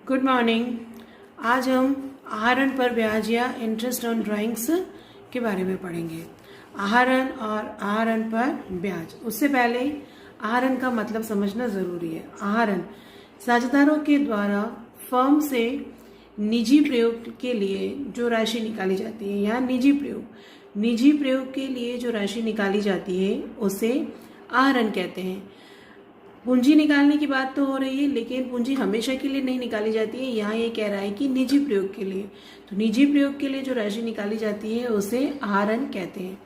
Good morning. आज हम आहरण पर ब्याज या इंटरेस्ट ऑन ड्राइंग्स के बारे में पढ़ेंगे। आहरण और आहरण पर ब्याज। उससे पहले आहरण का मतलब समझना जरूरी है। आहरण साझेदारों के द्वारा फर्म से निजी प्रयोग के लिए जो राशि निकाली जाती है, या निजी प्रयोग के लिए जो राशि निकाली जाती है उसे आहरण कहते हैं। पूंजी निकालने की बात तो हो रही है, लेकिन पूंजी हमेशा के लिए नहीं निकाली जाती है। यहाँ ये कह रहा है कि निजी प्रयोग के लिए, तो निजी प्रयोग के लिए जो राशि निकाली जाती है उसे आहरण कहते हैं।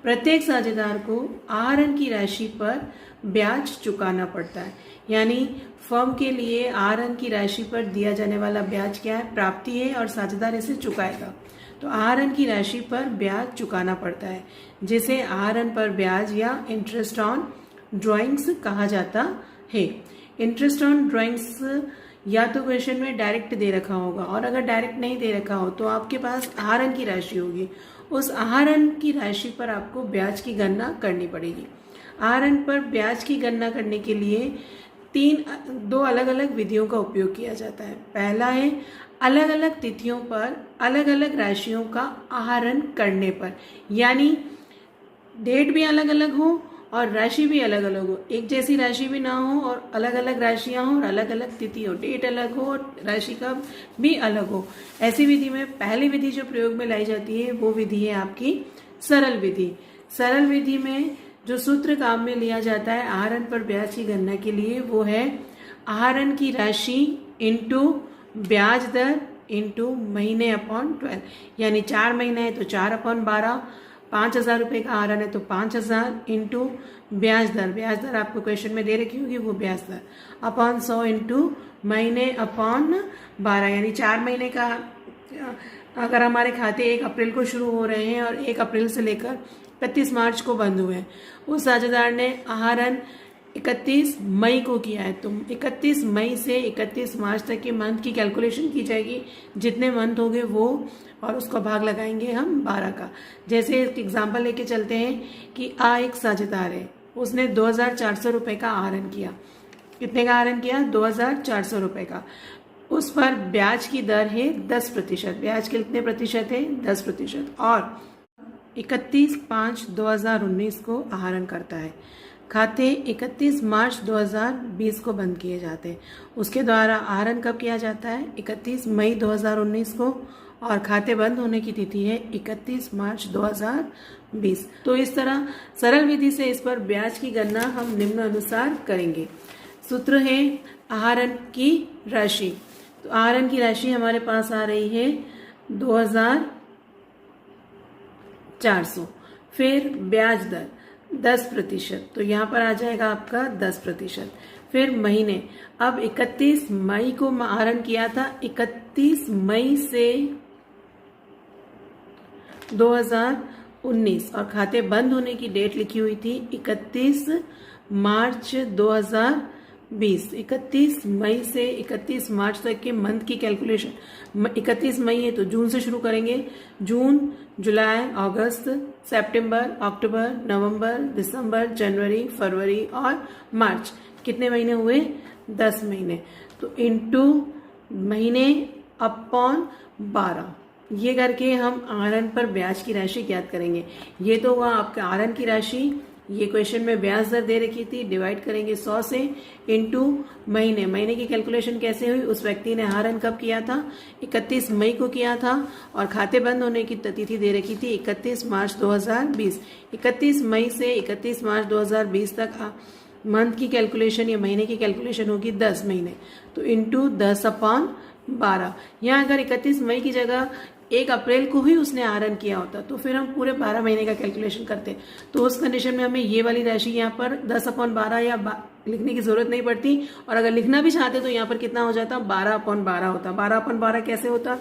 प्रत्येक साझेदार को आहरण की राशि पर ब्याज चुकाना पड़ता है। यानी फर्म के लिए आहरण की राशि पर दिया जाने वाला ब्याज क्या है? प्राप्ति है, और साझेदार इसे चुकाएगा। तो आहरण की राशि पर ब्याज चुकाना पड़ता है, जिसे आहरण पर ब्याज या इंटरेस्ट ऑन ड्राइंग्स कहा जाता है। इंटरेस्ट ऑन ड्राइंग्स या तो क्वेश्चन में डायरेक्ट दे रखा होगा, और अगर डायरेक्ट नहीं दे रखा हो तो आपके पास आहरण की राशि होगी। उस आहरण की राशि पर आपको ब्याज की गणना करनी पड़ेगी। आहरण पर ब्याज की गणना करने के लिए दो अलग अलग विधियों का उपयोग किया जाता है। पहला है अलग अलग तिथियों पर अलग अलग राशियों का आहरण करने पर, यानी डेट भी अलग अलग हो और राशि भी अलग अलग हो। एक जैसी राशि भी ना हो और अलग अलग राशियां हो और अलग अलग तिथि हो, डेट अलग हो और राशि का भी अलग हो। ऐसी विधि में पहली विधि जो प्रयोग में लाई जाती है वो विधि है आपकी सरल विधि। सरल विधि में जो सूत्र काम में लिया जाता है आहरण पर ब्याज की गणना के लिए वो है आहरण की राशि इंटू ब्याज दर इंटू महीने अपॉन 12। यानी 4 महीने है तो 4/12, 5,000 रुपये का आहरण है तो 5,000 इंटू ब्याज दर आपको क्वेश्चन में दे रखी होगी, वो ब्याज दर अपॉन 100 इंटू महीने अपॉन 12। यानी 4 महीने का अगर हमारे खाते 1 अप्रैल को शुरू हो रहे हैं और 1 अप्रैल से लेकर 31 मार्च को बंद हुए हैं, उस साझेदार ने आहरण 31 मई को किया है, तो 31 मई से 31 मार्च तक के मंथ की कैलकुलेशन की जाएगी। जितने मंथ होंगे वो, और उसका भाग लगाएंगे हम 12 का। जैसे एक एग्जाम्पल लेके चलते हैं कि एक साझेदार है, उसने 2,400 रुपये का आहरण किया। कितने का आहरण किया? 2,400 रुपये का। उस पर ब्याज की दर है 10%। ब्याज कितने प्रतिशत है? 10%। और 31/5/2019 को आहरण करता है। खाते 31 मार्च 2020 को बंद किए जाते हैं। उसके द्वारा आहरण कब किया जाता है? 31 मई 2019 को, और खाते बंद होने की तिथि है 31 मार्च 2020। तो इस तरह सरल विधि से इस पर ब्याज की गणना हम निम्न अनुसार करेंगे। सूत्र है आहरण की राशि। तो आहरण की राशि हमारे पास आ रही है 2,400। फिर ब्याज दर 10%, तो यहाँ पर आ जाएगा आपका 10%। फिर महीने, अब 31 मई को आहरण किया था, 31 मई से 2019, और खाते बंद होने की डेट लिखी हुई थी 31 मार्च 2020। 31 मई से 31 मार्च तक के मंथ की कैलकुलेशन, 31 मई है तो जून से शुरू करेंगे। जून, जुलाई, अगस्त, सितंबर, अक्टूबर, नवंबर, दिसंबर, जनवरी, फरवरी और मार्च। कितने महीने हुए? 10 महीने। तो इंटू महीने अपॉन 12, ये करके हम आहरण पर ब्याज की राशि ज्ञात करेंगे। ये तो हुआ आपका आहरण की राशि। ये क्वेश्चन में ब्याज दर दे रखी थी, डिवाइड करेंगे 100 से, इंटू महीने की कैलकुलेशन कैसे हुई? उस व्यक्ति ने आहरण कब किया था? 31 मई को किया था, और खाते बंद होने की तिथि दे रखी थी 31 मार्च 2020। 31 मई से 31 मार्च 2020 तक मंथ की कैलकुलेशन या महीने की कैलकुलेशन होगी 10 महीने, तो इंटू 10/12। यहाँ अगर 31 मई की जगह 1 अप्रैल को ही उसने आहरण किया होता तो फिर हम पूरे 12 महीने का कैलकुलेशन करते। तो उस कंडीशन में हमें ये वाली राशि यहाँ पर 10/12 या लिखने की जरूरत नहीं पड़ती, और अगर लिखना भी चाहते तो यहाँ पर कितना हो जाता? 12/12 होता। 12/12 कैसे होता?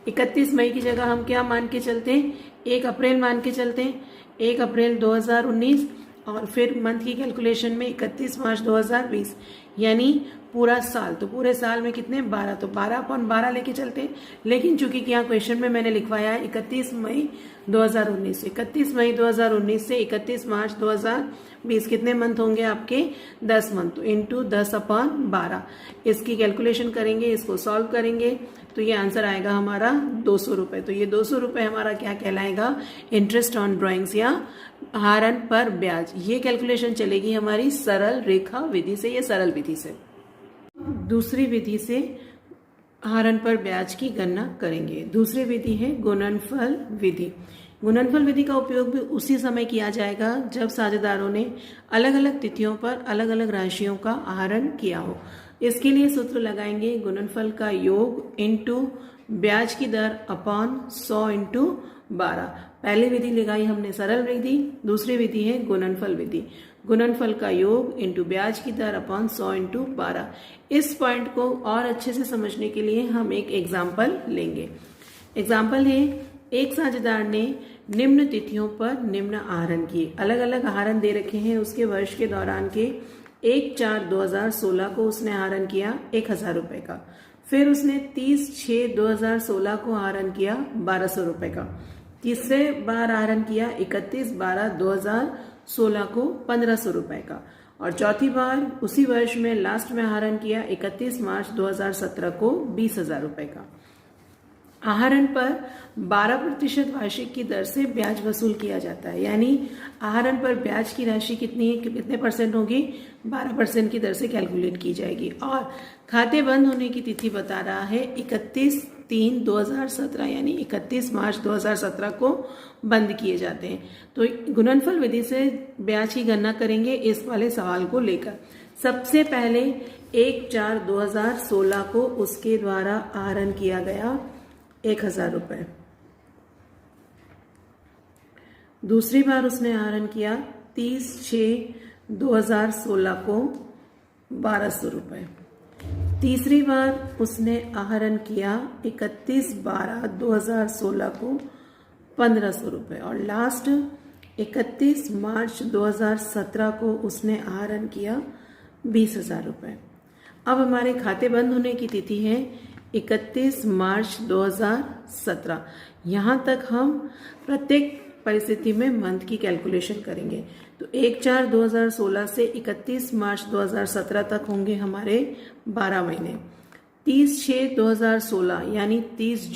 31 मई की जगह हम क्या मान के चलते हैं? 1 अप्रैल मान के चलते हैं। 1 अप्रैल 2019, और फिर मंथ की कैलकुलेशन में 31 मार्च 2020 यानी पूरा साल। तो पूरे साल में कितने 12, तो 12/12 लेके चलते हैं। लेकिन चूंकि यहाँ क्वेश्चन में मैंने लिखवाया है 31 मई 2019, 31 मई 2019 से 31 मार्च 2020 कितने मंथ होंगे आपके 10 मंथ। तो इंटू 10/12 इसकी कैलकुलेशन करेंगे, इसको सॉल्व करेंगे तो ये आंसर आएगा हमारा 200 रुपए। तो ये 200 रुपए हमारा क्या कहलाएगा, इंटरेस्ट ऑन ड्राइंग्स या आहरण पर ब्याज। ये कैलकुलेशन चलेगी हमारी सरल रेखा विधि से या सरल विधि से। दूसरी विधि से आहरण पर ब्याज की गणना करेंगे। दूसरी विधि है गुणनफल विधि। गुणनफल विधि का उपयोग भी उसी समय किया जाएगा जब साझेदारों ने अलग अलग तिथियों पर अलग अलग राशियों का आहरण किया हो। इसके लिए सूत्र लगाएंगे गुणनफल का योग इंटू ब्याज की दर अपॉन 100 इंटू 12। पहली विधि लगाई हमने सरल विधि, दूसरी विधि है गुणनफल विधि। गुणनफल का योग इंटू ब्याज की दर अपॉन 100 इंटू 12। इस पॉइंट को और अच्छे से समझने के लिए हम एक एग्जाम्पल लेंगे। एग्जाम्पल है, एक साझेदार ने निम्न तिथियों पर निम्न आहरण किए। अलग अलग आहरण दे रखे हैं उसके वर्ष के दौरान के। 1/4/2016 को उसने आहरण किया 1000 रुपए का। फिर उसने 30/6/2016 को आहरण किया 1200 रुपए का। तीसरे बार आहरण किया 31/12/2016 को 1500 रुपए का। और चौथी बार उसी वर्ष में लास्ट में आहरण किया 31 मार्च 2017 को 20,000 रुपए का। आहरण पर 12% वार्षिक की दर से ब्याज वसूल किया जाता है। यानी आहरण पर ब्याज की राशि कितने परसेंट होगी, 12% की दर से कैलकुलेट की जाएगी। और खाते बंद होने की तिथि बता रहा है 31/3/2017 यानी 31 मार्च 2017 को बंद किए जाते हैं। तो गुणनफल विधि से ब्याज की गणना करेंगे इस वाले सवाल को लेकर। सबसे पहले 1/4/2016 को उसके द्वारा आहरण किया गया 1000 रुपए। दूसरी बार उसने आहरण किया 30/6/2016 को 1200 रुपए। तीसरी बार उसने आहरण किया 31/12/2016 को 1500 रुपए। और लास्ट 31 मार्च 2017 को उसने आहरण किया 20,000 रुपए। अब हमारे खाते बंद होने की तिथि है 31 मार्च 2017। यहाँ तक हम प्रत्येक परिस्थिति में मंथ की कैलकुलेशन करेंगे। तो 1/4/2016 से 31 मार्च 2017 तक होंगे हमारे 12 महीने। 30/6/2016 यानी 30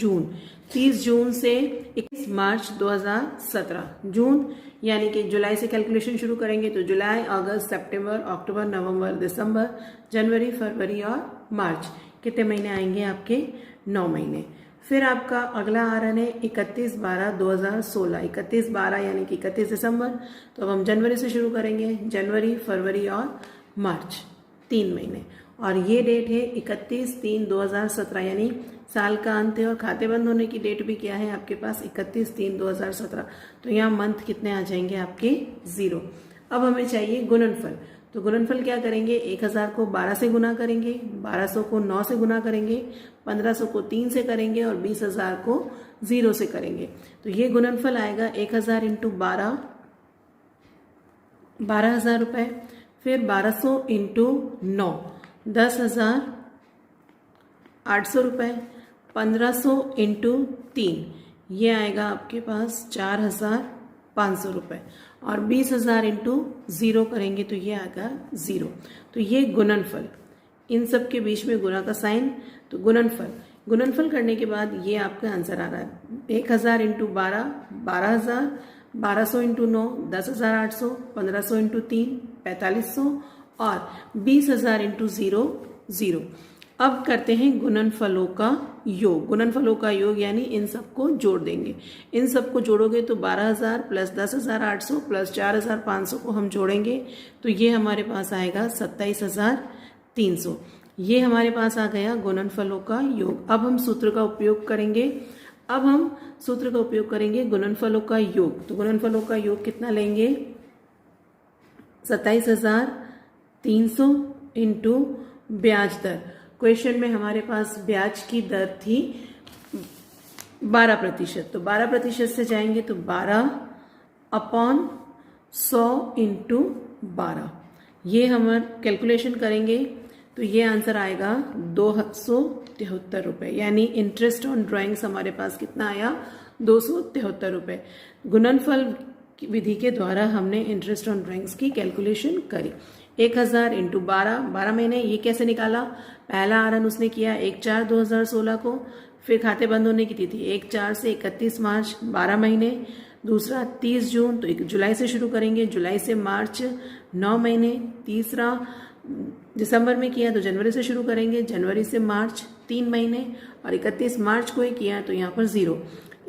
जून से 21 मार्च 2017। जून यानी कि जुलाई से कैलकुलेशन शुरू करेंगे तो जुलाई, अगस्त, सितंबर, अक्टूबर, नवंबर, दिसंबर, जनवरी, फरवरी और मार्च। कितने महीने आएंगे आपके, 9 महीने। फिर आपका अगला आहरण है 31/12/2016। 31/12 यानी कि 31 दिसंबर। तो अब हम जनवरी से शुरू करेंगे, जनवरी, फरवरी और मार्च, 3 महीने। और ये डेट है 31/3/2017 यानी साल का अंत है। और खाते बंद होने की डेट भी क्या है आपके पास, 31/3/2017। तो यहाँ मंथ कितने आ जाएंगे आपके, 0। अब हमें चाहिए गुणनफल। तो गुणनफल क्या करेंगे, 1000 को 12 से गुना करेंगे, 1200 को 9 से गुना करेंगे, 1500 को 3 से करेंगे और 20,000 को 0 से करेंगे। तो ये गुणनफल आएगा 1000 इंटू 12, 12,000 रुपए। फिर 1200 इंटू 9, 10,800 रुपए। 1500 इंटू 3, ये आएगा आपके पास 4,500 रुपए। और 20,000 इंटू 0 करेंगे तो ये आएगा 0। तो ये गुणनफल, इन सब के बीच में गुणा का साइन। तो गुणनफल करने के बाद ये आपका आंसर आ रहा है 1000 इंटू 12, 12,000, 1200 इंटू 9, 10,800, 1500 इंटू 3, 4500 और 20,000 इंटू 0, 0। अब करते हैं गुणनफलों का योग। गुणनफलों का योग यानी इन सबको जोड़ देंगे। इन सबको जोड़ोगे तो 12,000 प्लस 10,800 प्लस 4,500 को हम जोड़ेंगे तो ये हमारे पास आएगा 27,300। ये हमारे पास आ गया गुणनफलों का योग। अब हम सूत्र का उपयोग करेंगे गुणनफलों का योग। तो गुणनफलों का योग कितना लेंगे, 27,300 इंटू ब्याज दर। क्वेश्चन में हमारे पास ब्याज की दर थी 12%। तो 12% से जाएंगे तो 12 अपॉन 100 इंटू 12, ये हम कैलकुलेशन करेंगे तो ये आंसर आएगा 273 रुपये। यानी इंटरेस्ट ऑन ड्राइंग्स हमारे पास कितना आया, 273 रुपये। गुणनफल विधि के द्वारा हमने इंटरेस्ट ऑन ड्राइंग्स की कैलकुलेशन करी। 1000 इंटू 12, 12 महीने, ये कैसे निकाला? पहला आहरण उसने किया 1/4/2016 को, फिर खाते बंद होने की तिथि 1/4 से 31 मार्च, 12 महीने। दूसरा 30 जून, तो 1 जुलाई से शुरू करेंगे, जुलाई से मार्च 9 महीने। तीसरा दिसंबर में किया तो जनवरी से शुरू करेंगे, जनवरी से मार्च 3 महीने, और 31 मार्च को ही किया तो यहाँ पर 0।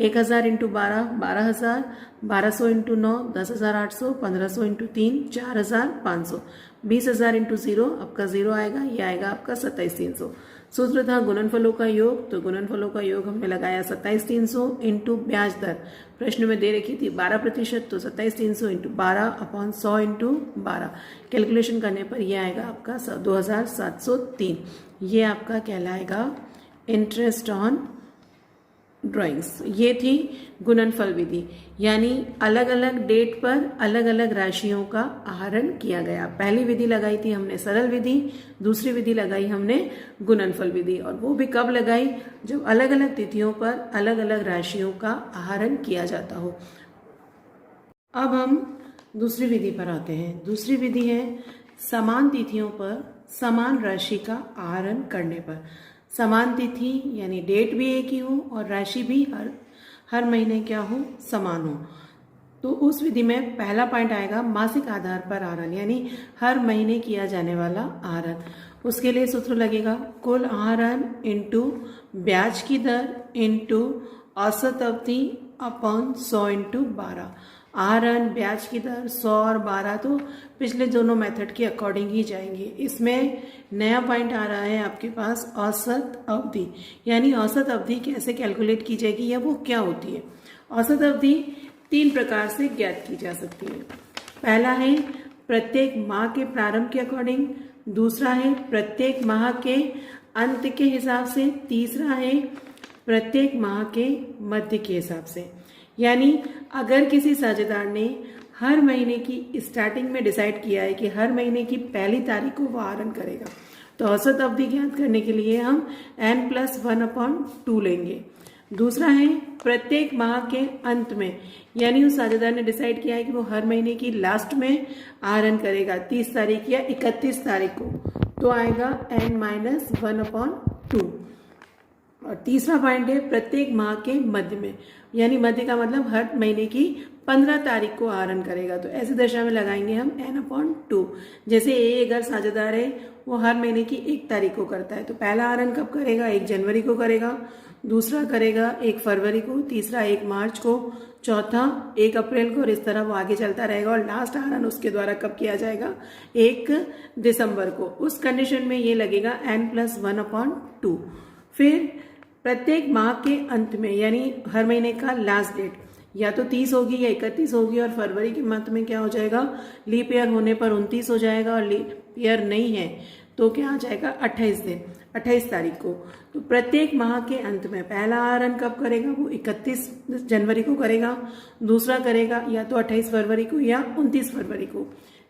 1000 इंटू 12, 12,000, 1200 इंटू 9, 10,800, 1500 इंटू 3, 4,500, 20,000 इंटू 0, आपका 0 आएगा, ये आएगा आपका 27,300। सूत्र था गुणनफलों का योग, तो गुणनफलों का योग हमने लगाया 27,300 इंटू ब्याज दर, प्रश्न में दे रखी थी 12%, तो 27,300 इंटू 12/100 इंटू 12, कैलकुलेशन करने पर यह आएगा आपका 2,703। ये आपका कहलाएगा इंटरेस्ट ऑन ड्राइंग्स। ये थी गुणनफल विधि, यानी अलग अलग डेट पर अलग अलग राशियों का आहरण किया गया। पहली विधि लगाई थी हमने सरल विधि, दूसरी विधि लगाई हमने गुणनफल विधि, और वो भी कब लगाई? जब अलग अलग तिथियों पर अलग अलग राशियों का आहरण किया जाता हो। अब हम दूसरी विधि पर आते हैं। दूसरी विधि है समान तिथियों पर समान राशि का आहरण करने पर। समान तिथि यानी डेट भी एक ही हो और राशि भी हर महीने क्या हो, समान हो। तो उस विधि में पहला पॉइंट आएगा मासिक आधार पर आहरण, यानी हर महीने किया जाने वाला आहरण। उसके लिए सूत्र लगेगा कुल आहरण इंटू ब्याज की दर इंटू औसत अवधि अपॉन 100 इंटू 12। आहरण, ब्याज की दर 100 और 12 तो पिछले दोनों मेथड के अकॉर्डिंग ही जाएंगे। इसमें नया पॉइंट आ रहा है आपके पास औसत अवधि, यानी औसत अवधि कैसे कैलकुलेट की जाएगी या वो क्या होती है। औसत अवधि 3 प्रकार से ज्ञात की जा सकती है। पहला है प्रत्येक माह के प्रारंभ के अकॉर्डिंग, दूसरा है प्रत्येक माह के अंत के हिसाब से, तीसरा है प्रत्येक माह के मध्य के हिसाब से। यानी अगर किसी साझेदार ने हर महीने की स्टार्टिंग में डिसाइड किया है कि हर महीने की पहली तारीख को वो आहरण करेगा, तो औसत अवधि ज्ञात करने के लिए हम n+1/2 लेंगे। दूसरा है प्रत्येक माह के अंत में, यानी उस साझेदार ने डिसाइड किया है कि वो हर महीने की लास्ट में आहरण करेगा 30 तारीख या 31 तारीख को, तो आएगा n-1/2। और तीसरा पॉइंट है प्रत्येक माह के मध्य में, यानी मध्य का मतलब हर महीने की 15 तारीख को आहरण करेगा, तो ऐसी दशा में लगाएंगे हम n/2। जैसे ए अगर साझेदार है वो हर महीने की 1 तारीख को करता है, तो पहला आहरण कब करेगा? 1 जनवरी को करेगा, दूसरा करेगा 1 फरवरी को, तीसरा 1 मार्च को, चौथा 1 अप्रैल को, और इस तरह वो आगे चलता रहेगा। और लास्ट आहरण उसके द्वारा कब किया जाएगा? 1 दिसंबर को। उस कंडीशन में ये लगेगा n+1/2। फिर प्रत्येक माह के अंत में, यानी हर महीने का लास्ट डेट या तो 30 होगी या 31 होगी, और फरवरी के मंथ में क्या हो जाएगा? लीप ईयर होने पर 29 हो जाएगा, और लीप ईयर नहीं है तो क्या आ जाएगा? 28 दिन, 28 तारीख को। तो प्रत्येक माह के अंत में पहला आहरण कब करेगा? वो 31 जनवरी को करेगा, दूसरा करेगा या तो 28 फरवरी को या 29 फरवरी को,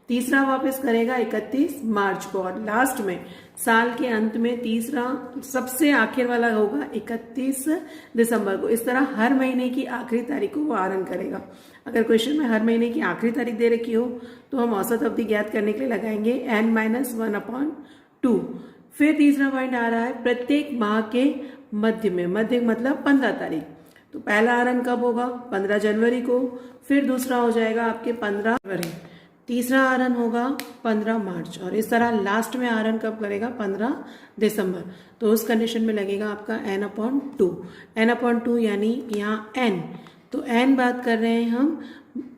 तीसरा वापस करेगा 31 मार्च को, और लास्ट में साल के अंत में तीसरा सबसे आखिर वाला होगा 31 दिसंबर को। इस तरह हर महीने की आखिरी तारीख को वो आहरण करेगा। अगर क्वेश्चन में हर महीने की आखिरी तारीख दे रखी हो तो हम औसत अवधि ज्ञात करने के लिए लगाएंगे n-1/2। फिर तीसरा पॉइंट आ रहा है प्रत्येक माह के मध्य में, मध्य मतलब 15 तारीख। तो पहला आहरण कब होगा? 15 जनवरी को, फिर दूसरा हो जाएगा आपके 15 फरवरी, तीसरा आहरण होगा 15 मार्च, और इस तरह लास्ट में आहरण कब करेगा? 15 दिसंबर। तो उस कंडीशन में लगेगा आपका n/2। n/2 यानी यहाँ n, तो n बात कर रहे हैं हम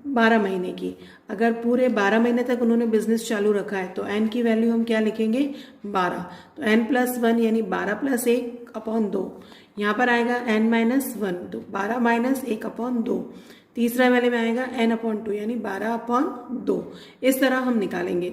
12 महीने की। अगर पूरे 12 महीने तक उन्होंने बिजनेस चालू रखा है तो n की वैल्यू हम क्या लिखेंगे? 12। तो n+1 यानी 12+1/2। यहाँ पर आएगा n-1, तो 12-1/2। तीसरा वाले में आएगा n/2 यानी 12/2। इस तरह हम निकालेंगे।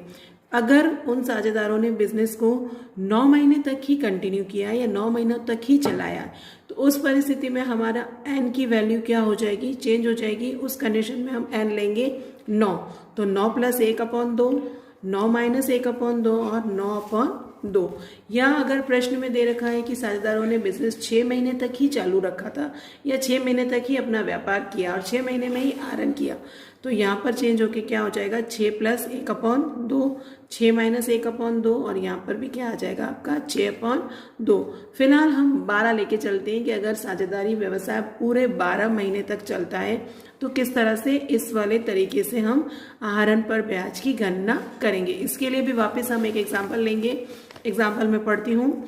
अगर उन साझेदारों ने बिजनेस को 9 महीने तक ही कंटिन्यू किया या 9 महीनों तक ही चलाया, तो उस परिस्थिति में हमारा एन की वैल्यू क्या हो जाएगी, चेंज हो जाएगी। उस कंडीशन में हम एन लेंगे 9, तो 9 + 1/2, 9 - 1/2 और 9/2। या अगर प्रश्न में दे रखा है कि साझेदारों ने बिजनेस 6 महीने तक ही चालू रखा था या 6 महीने तक ही अपना व्यापार किया और 6 महीने में ही आरन किया, तो यहाँ पर चेंज होके क्या हो जाएगा, 6 + 1/2, 6 - 1/2 और यहाँ पर भी क्या आ जाएगा आपका 6/2। फिलहाल हम 12 लेके चलते हैं कि अगर साझेदारी व्यवसाय पूरे 12 महीने तक चलता है तो किस तरह से इस वाले तरीके से हम आहरण पर ब्याज की गणना करेंगे। इसके लिए भी वापस हम एक एग्जाम्पल लेंगे। एग्जाम्पल में पढ़ती हूँ।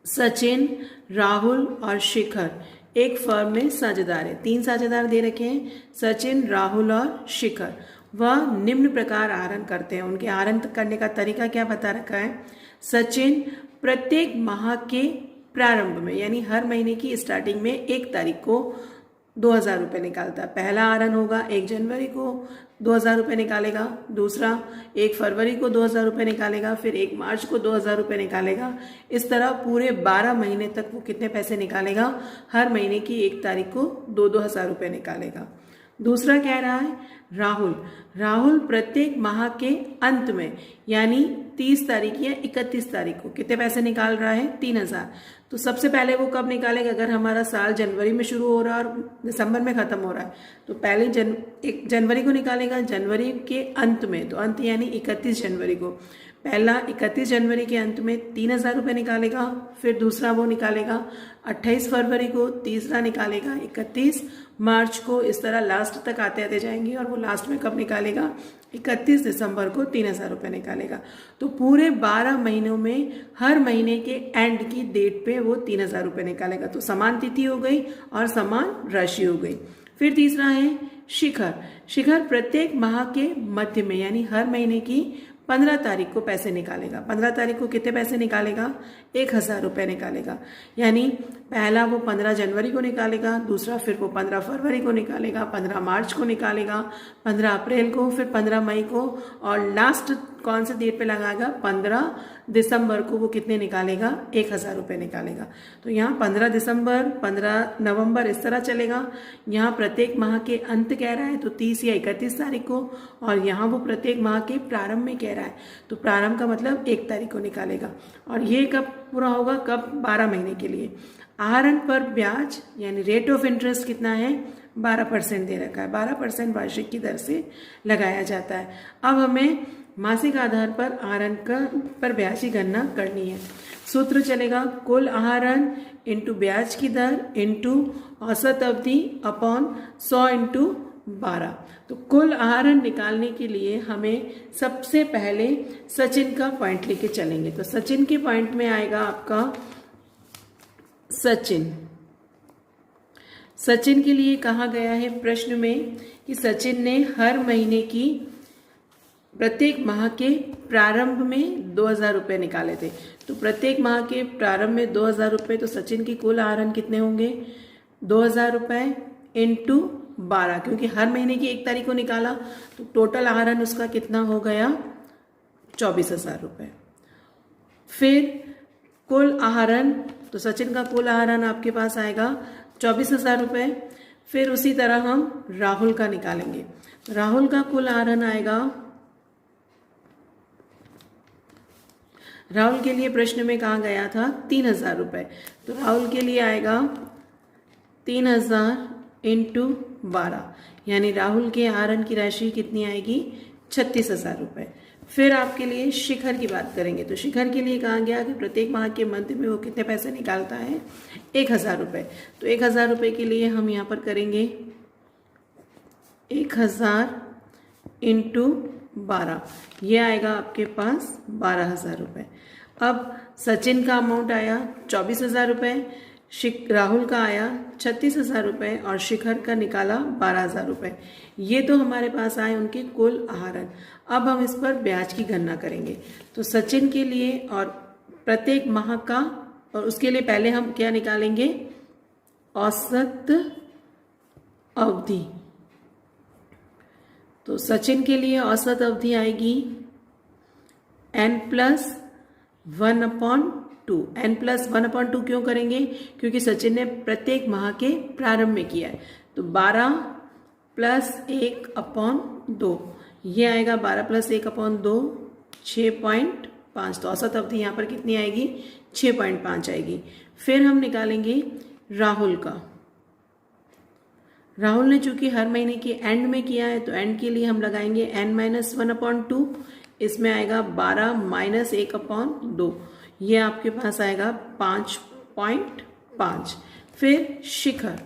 सचिन, राहुल और शिखर एक फर्म में साझेदार है। 3 साझेदार दे रखे हैं, सचिन, राहुल और शिखर। वह निम्न प्रकार आहरण करते हैं। उनके आहरण करने का तरीका क्या बता रखा है। सचिन प्रत्येक माह के प्रारंभ में यानी हर महीने की स्टार्टिंग में 1 तारीख को 2000 रुपये निकालता है। पहला आहरण होगा 1 जनवरी को 2000 रुपये निकालेगा, दूसरा 1 फरवरी को 2000 रुपये निकालेगा, फिर 1 मार्च को 2000 रुपये निकालेगा। इस तरह पूरे 12 महीने तक वो कितने पैसे निकालेगा, हर महीने की 1 तारीख को 2-2 हज़ार रुपये निकालेगा। दूसरा कह रहा है राहुल प्रत्येक माह के अंत में यानी 30 तारीख या 31 तारीख को कितने पैसे निकाल रहा है, 3000। तो सबसे पहले वो कब निकालेगा, अगर हमारा साल जनवरी में शुरू हो रहा है और दिसंबर में खत्म हो रहा है तो पहले 1 जनवरी को निकालेगा, जनवरी के अंत में, तो अंत यानी 31 जनवरी को। पहला 31 जनवरी के अंत में 3000 रुपये निकालेगा, फिर दूसरा वो निकालेगा 28 फरवरी को, तीसरा निकालेगा 31 मार्च को। इस तरह लास्ट तक आते आते जाएंगे और वो लास्ट में कब निकालेगा, 31 दिसंबर को 3000 रुपये निकालेगा। तो पूरे 12 महीनों में हर महीने के एंड की डेट पे वो 3000 रुपये निकालेगा। तो समान तिथि हो गई और समान राशि हो गई। फिर तीसरा है शिखर प्रत्येक माह के मध्य में यानी हर महीने की 15 तारीख को पैसे निकालेगा। 15 तारीख को कितने पैसे निकालेगा, 1000 रुपये निकालेगा। यानी पहला वो 15 जनवरी को निकालेगा, दूसरा फिर वो 15 फरवरी को निकालेगा, 15 मार्च को निकालेगा, 15 अप्रैल को, फिर 15 मई को और लास्ट कौन से डेट पे लगाएगा, 15 दिसंबर को वो कितने निकालेगा, 1000 रुपये निकालेगा। तो यहाँ 15 दिसंबर, 15 नवंबर इस तरह चलेगा। यहाँ प्रत्येक माह के अंत कह रहा है तो 30 या 31 तारीख को, और यहाँ वो प्रत्येक माह के प्रारंभ में कह रहा है तो प्रारंभ का मतलब 1 तारीख को निकालेगा। और ये कब पूरा होगा, कब, 12 महीने के लिए। आहरण पर ब्याज यानी रेट ऑफ इंटरेस्ट कितना है, 12% दे रखा है। 12% वार्षिक की दर से लगाया जाता है। अब हमें मासिक आधार पर आहरण पर ब्याज की गणना करनी है। सूत्र चलेगा कुल आहरण इंटू ब्याज की दर इंटू औसत अवधि अपॉन 100 इंटू 12। तो कुल आहरण निकालने के लिए हमें सबसे पहले सचिन का पॉइंट लेके चलेंगे। तो सचिन के पॉइंट में आएगा आपका सचिन के लिए कहा गया है प्रश्न में कि सचिन ने हर महीने की प्रत्येक माह के प्रारंभ में 2000 रुपये निकाले थे। तो प्रत्येक माह के प्रारंभ में 2000 रुपये, तो सचिन की कुल आहरण कितने होंगे, 2000 रुपये इंटू 12, क्योंकि हर महीने की 1 तारीख को निकाला तो टोटल आहरण उसका कितना हो गया, 24,000 रुपये। फिर कुल आहरण, तो सचिन का कुल आहरण आपके पास आएगा 24,000 रुपये। फिर उसी तरह हम राहुल का निकालेंगे। राहुल का कुल आहरण आएगा, राहुल के लिए प्रश्न में कहा गया था 3000 रुपये, तो राहुल के लिए आएगा 3000 इंटू 12, यानी राहुल के आहरण की राशि कितनी आएगी, 36,000 रुपये। फिर आपके लिए शिखर की बात करेंगे। तो शिखर के लिए कहा गया कि प्रत्येक माह के मध्य में वो कितने पैसे निकालता है, 1000 रुपये। तो 1000 रुपये के लिए हम यहाँ पर करेंगे 1000 इंटू 12, ये आएगा आपके पास 12,000 रुपये। अब सचिन का अमाउंट आया 24,000 रुपये, राहुल का आया 36,000 रुपये और शिखर का निकाला 12,000 रुपये। ये तो हमारे पास आए उनके कुल आहरण। अब हम इस पर ब्याज की गणना करेंगे। तो सचिन के लिए और प्रत्येक माह का, और उसके लिए पहले हम क्या निकालेंगे, औसत अवधि। तो सचिन के लिए औसत अवधि आएगी n+1/2। n+1/2 क्यों करेंगे? क्योंकि सचिन ने प्रत्येक माह के प्रारंभ में किया है। तो 12 + 1/2, ये आएगा 12 + 1/2, 6.5। तो औसत अवधि यहाँ पर कितनी आएगी? 6.5 आएगी। फिर हम निकालेंगे राहुल का। राहुल ने चूंकि हर महीने के एंड में किया है, तो एंड के लिए हम लगाएंगे n-1/2। इसमें आएगा 12 - 1/2, ये आपके पास आएगा 5.5। फिर शिखर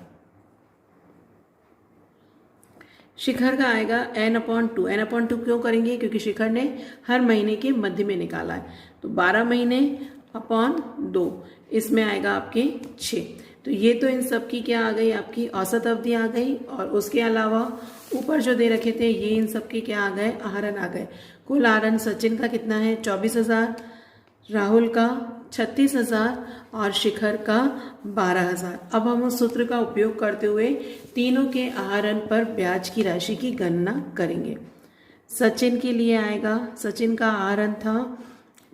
का आएगा n/2। n/2 क्यों करेंगे? क्योंकि शिखर ने हर महीने के मध्य में निकाला है। तो 12 महीने अपॉन 2, इसमें आएगा आपके 6। तो ये तो इन सब की क्या आ गई? आपकी औसत अवधि आ गई। और उसके अलावा ऊपर जो दे रखे थे, ये इन सब के क्या आ गए? आहरण आ गए। कुल आहरण सचिन का कितना है? 24,000, राहुल का 36,000 और शिखर का 12,000। अब हम उस सूत्र का उपयोग करते हुए तीनों के आहरण पर ब्याज की राशि की गणना करेंगे। सचिन के लिए आएगा, सचिन का आहरण था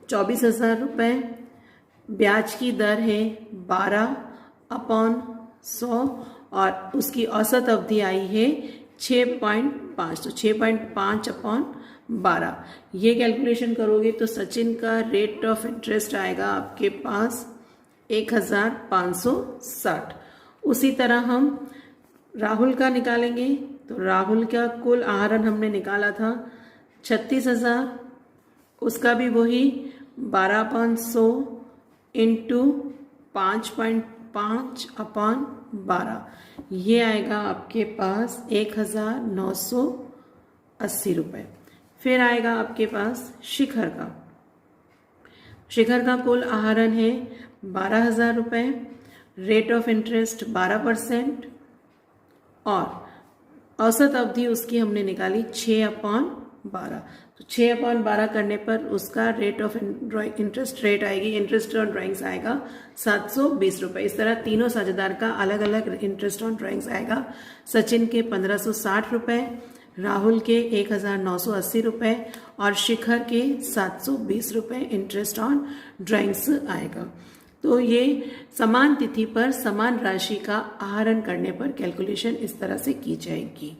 24,000 रुपये, ब्याज की दर है 12/100 और उसकी औसत अवधि आई है 6.5। तो 6.5/12, ये कैलकुलेशन करोगे तो सचिन का रेट ऑफ इंटरेस्ट आएगा आपके पास 1,560। उसी तरह हम राहुल का निकालेंगे। तो राहुल का कुल आहरण हमने निकाला था 36,000, उसका भी वही 12/100 इंटू 5.5/12, ये आएगा आपके पास 1,980 रुपये। फिर आएगा आपके पास शिखर का। शिखर का कुल आहरण है 12,000 रुपये, रेट ऑफ इंटरेस्ट 12% और औसत अवधि उसकी हमने निकाली 6/12। तो 6/12 करने पर उसका रेट ऑफ इंटरेस्ट रेट आएगी, इंटरेस्ट ऑन ड्राइंग्स आएगा 720 रुपये। इस तरह तीनों साझेदार का अलग अलग इंटरेस्ट ऑन ड्राइंग्स आएगा। सचिन के 1,560 रुपये, राहुल के 1,980 रुपये और शिखर के 720 रुपये इंटरेस्ट ऑन ड्राइंग्स आएगा। तो ये समान तिथि पर समान राशि का आहरण करने पर कैलकुलेशन इस तरह से की जाएगी।